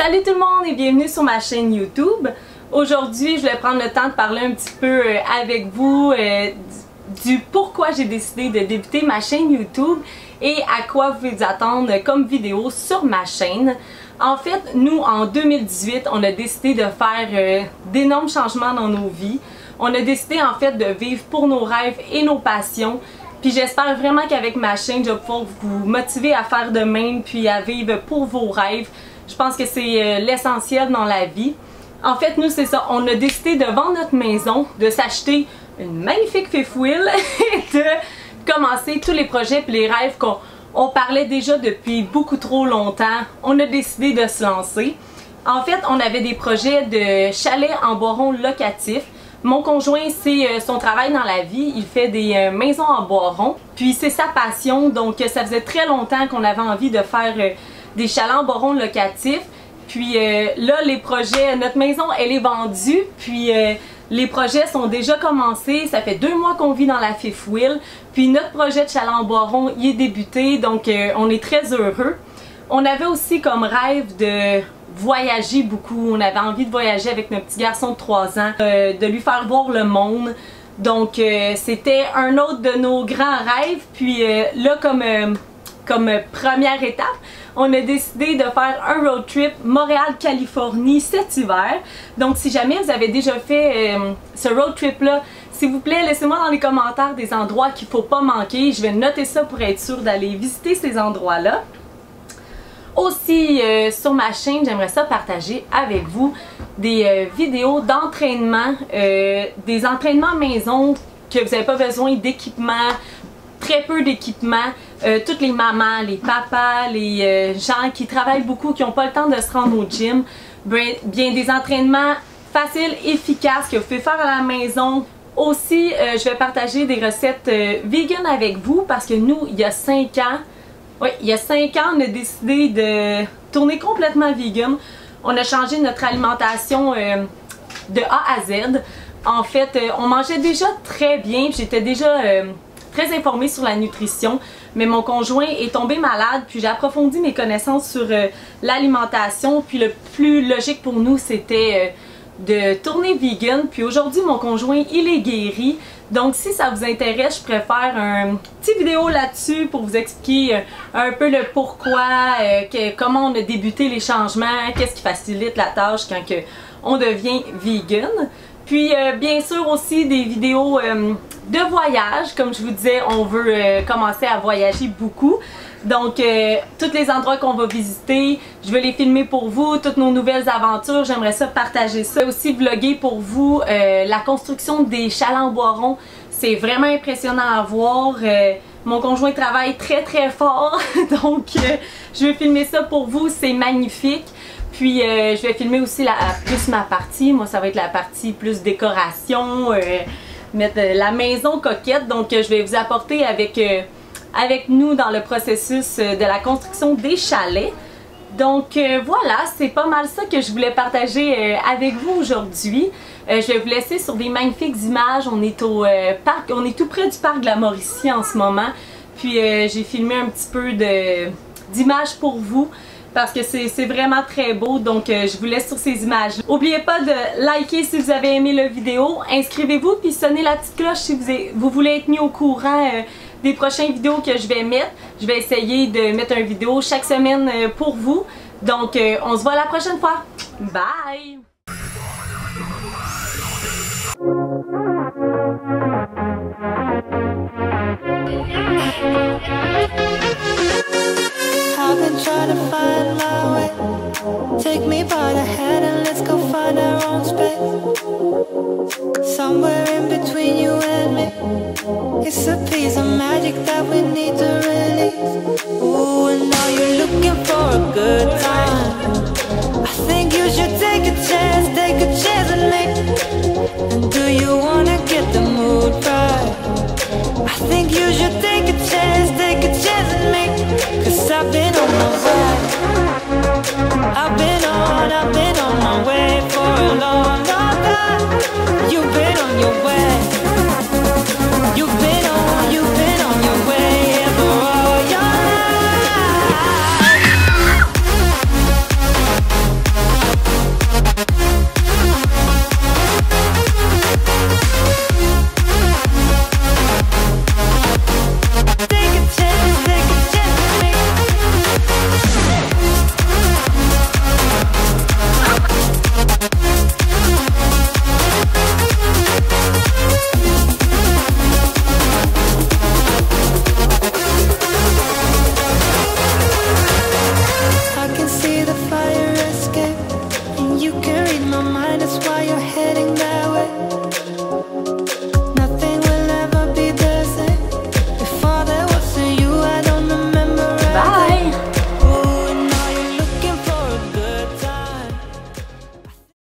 Salut tout le monde et bienvenue sur ma chaîne YouTube. Aujourd'hui, je vais prendre le temps de parler un petit peu avec vous du pourquoi j'ai décidé de débuter ma chaîne YouTube et à quoi vous pouvez attendre comme vidéo sur ma chaîne. En fait, nous, en 2018, on a décidé de faire d'énormes changements dans nos vies. On a décidé en fait de vivre pour nos rêves et nos passions. Puis j'espère vraiment qu'avec ma chaîne, je vais pouvoir vous motiver à faire de même puis à vivre pour vos rêves. Je pense que c'est l'essentiel dans la vie. En fait, nous, c'est ça. On a décidé de vendre notre maison, de s'acheter une magnifique fifth wheel et de commencer tous les projets et les rêves qu'on parlait déjà depuis beaucoup trop longtemps. On a décidé de se lancer. En fait, on avait des projets de chalet en bois rond locatif. Mon conjoint, c'est son travail dans la vie. Il fait des maisons en bois rond. Puis c'est sa passion. Donc ça faisait très longtemps qu'on avait envie de faire des chalets en bois rond locatifs. Puis là, les projets, notre maison, elle est vendue. Puis les projets sont déjà commencés. Ça fait 2 mois qu'on vit dans la fifth wheel. Puis notre projet de chalet en bois rond, il est débuté. Donc on est très heureux. On avait aussi comme rêve de voyager beaucoup. On avait envie de voyager avec notre petit garçon de 3 ans, de lui faire voir le monde. Donc c'était un autre de nos grands rêves. Puis là, comme première étape, on a décidé de faire un road trip Montréal-Californie cet hiver. Donc si jamais vous avez déjà fait ce road trip-là, s'il vous plaît, laissez-moi dans les commentaires des endroits qu'il ne faut pas manquer. Je vais noter ça pour être sûre d'aller visiter ces endroits-là. Aussi, sur ma chaîne, j'aimerais ça partager avec vous des vidéos d'entraînement, des entraînements maison que vous n'avez pas besoin d'équipement, très peu d'équipement. Toutes les mamans, les papas, les gens qui travaillent beaucoup, qui n'ont pas le temps de se rendre au gym, bien des entraînements faciles, efficaces que vous pouvez faire à la maison. Aussi, je vais partager des recettes vegan avec vous parce que nous, il y a 5 ans, oui, il y a 5 ans, on a décidé de tourner complètement vegan. On a changé notre alimentation de A à Z. En fait, on mangeait déjà très bien. J'étais déjà très informée sur la nutrition. Mais mon conjoint est tombé malade. Puis j'ai approfondi mes connaissances sur l'alimentation. Puis le plus logique pour nous, c'était de tourner vegan. Puis aujourd'hui, mon conjoint, il est guéri. Donc si ça vous intéresse, je préfère une petite vidéo là-dessus pour vous expliquer un peu le pourquoi, comment on a débuté les changements, qu'est-ce qui facilite la tâche quand on devient vegan. Puis bien sûr aussi des vidéos de voyage. Comme je vous disais, on veut commencer à voyager beaucoup. Donc tous les endroits qu'on va visiter, je vais les filmer pour vous, toutes nos nouvelles aventures, j'aimerais ça partager ça. Aussi vlogger pour vous la construction des chalets en bois rond. C'est vraiment impressionnant à voir. Mon conjoint travaille très très fort, donc je vais filmer ça pour vous, c'est magnifique. Puis je vais filmer aussi plus ma partie, moi ça va être la partie plus décoration, mettre la maison coquette. Donc je vais vous apporter avec nous dans le processus de la construction des chalets. Donc voilà, c'est pas mal ça que je voulais partager avec vous aujourd'hui. Je vais vous laisser sur des magnifiques images. On est au parc, on est tout près du parc de la Mauricie en ce moment. Puis j'ai filmé un petit peu d'images pour vous parce que c'est vraiment très beau. Donc je vous laisse sur ces images. N'oubliez pas de liker si vous avez aimé la vidéo. Inscrivez-vous puis sonnez la petite cloche si vous voulez être mis au courant des prochaines vidéos que je vais mettre. Je vais essayer de mettre une vidéo chaque semaine pour vous. Donc on se voit la prochaine fois. Bye! I've been trying to find my way. Take me by the hand and let's go find our own space. Somewhere in between you and me. It's a piece of magic that we need to release. Ooh, and now you're looking for a good time.